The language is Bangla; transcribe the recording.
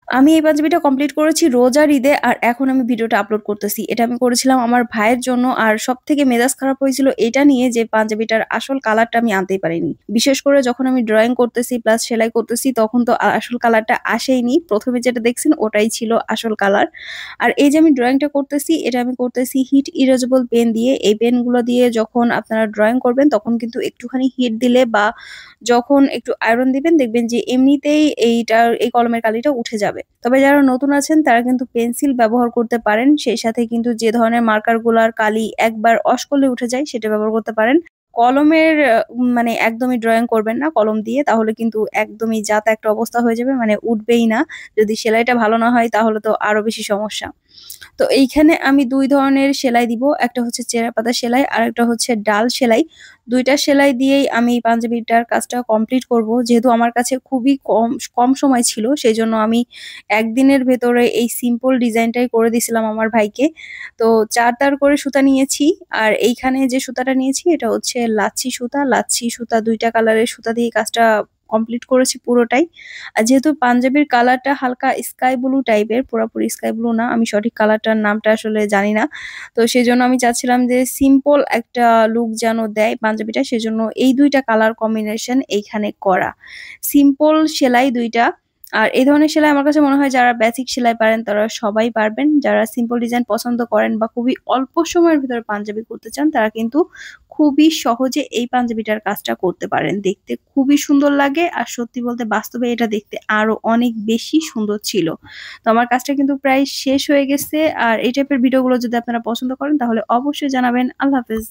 আমি এই পাঞ্জাবিটা কমপ্লিট করেছি রোজার ঈদে আর এখন আমি ভিডিওটা আপলোড করতেছি। এটা আমি করেছিলাম আমার ভাইয়ের জন্য। আর সবথেকে মেজাজ খারাপ হয়েছিল এটা নিয়ে যে পাঞ্জাবিটার আসল কালারটা আমি আনতেই পারিনি। বিশেষ করে যখন আমি ড্রয়িং করতেছি প্লাস সেলাই করতেছি তখন তো আসল কালারটা আসেইনি। ১ম এ যেটা দেখছেন ওটাই ছিল আসল কালার। আর এই যে আমি ড্রয়িংটা করতেছি এটা আমি করতেছি হিট ইরেজেবল পেন দিয়ে। এই পেনগুলো দিয়ে যখন আপনারা ড্রয়িং করবেন তখন কিন্তু একটুখানি হিট দিলে বা যখন একটু আয়রন দিবেন দেখবেন যে এমনিতেই এই কলমের কালিটা উঠে যাবে। তবে যারা নতুন আছেন তারা কিন্তু পেন্সিল ব্যবহার করতে পারেন। সেই সাথে কিন্তু যে ধরনের মার্কার গুলার কালি একবার ওয়াশ করলে উঠে যায় সেটা ব্যবহার করতে পারেন। কলমের মানে একদমই ড্রয়িং করবেন না কলম দিয়ে, তাহলে কিন্তু একদমই যা তা একটা অবস্থা হয়ে যাবে, মানে উঠবেই না। যদি সেলাইটা ভালো না হয় তাহলে তো আরো বেশি সমস্যা। তো এইখানে আমি ২ ধরনের সেলাই দিব। একটা হচ্ছে চেরা পাতা সেলাই, আরেকটা হচ্ছে ডাল সেলাই। ২ টা সেলাই দিয়েই আমি পাঞ্জাবিটার কাজটা কমপ্লিট করব। যেহেতু আমার কাছে খুবই কম সময় ছিল, সেজন্য আমি ১ দিনের ভেতরে এই সিম্পল ডিজাইনটাই করে দিছিলাম আমার ভাইকে। তো ৪ তার করে সুতা নিয়েছি। আর এইখানে যে সুতাটা নিয়েছি এটা হচ্ছে লাচ্ছি সুতা। লাচ্ছি সুতা ২ টা কালারের সুতা দিয়ে কাজটা কমপ্লিট করেছি পুরোটাই। আর যেহেতু পাঞ্জাবির কালারটা হালকা স্কাই ব্লু টাইপের, পুরাপুরি স্কাই ব্লু না, আমি সঠিক কালারটার নামটা আসলে জানি না। তো সেজন্য আমি চাচ্ছিলাম যে সিম্পল একটা লুক যেন দেয় পাঞ্জাবিটা, সেজন্য এই ২ টা কালার কম্বিনেশন এইখানে করা। সিম্পল সেলাই ২ টা। আর এই ধরনের সেলাই আমার কাছে মনে হয় যারা বেসিক সেলাই পারেন তারা সবাই পারবেন। যারা সিম্পল ডিজাইন পছন্দ করেন বা খুবই অল্প সময়ের ভিতরে পাঞ্জাবি করতে চান তারা কিন্তু খুবই সহজে এই পাঞ্জাবিটার কাজটা করতে পারেন। দেখতে খুবই সুন্দর লাগে আর সত্যি বলতে বাস্তবে এটা দেখতে আরো অনেক বেশি সুন্দর ছিল। তো আমার কাজটা কিন্তু প্রায় শেষ হয়ে গেছে। আর এই টাইপের ভিডিওগুলো যদি আপনারা পছন্দ করেন তাহলে অবশ্যই জানাবেন। আল্লাহ হাফেজ।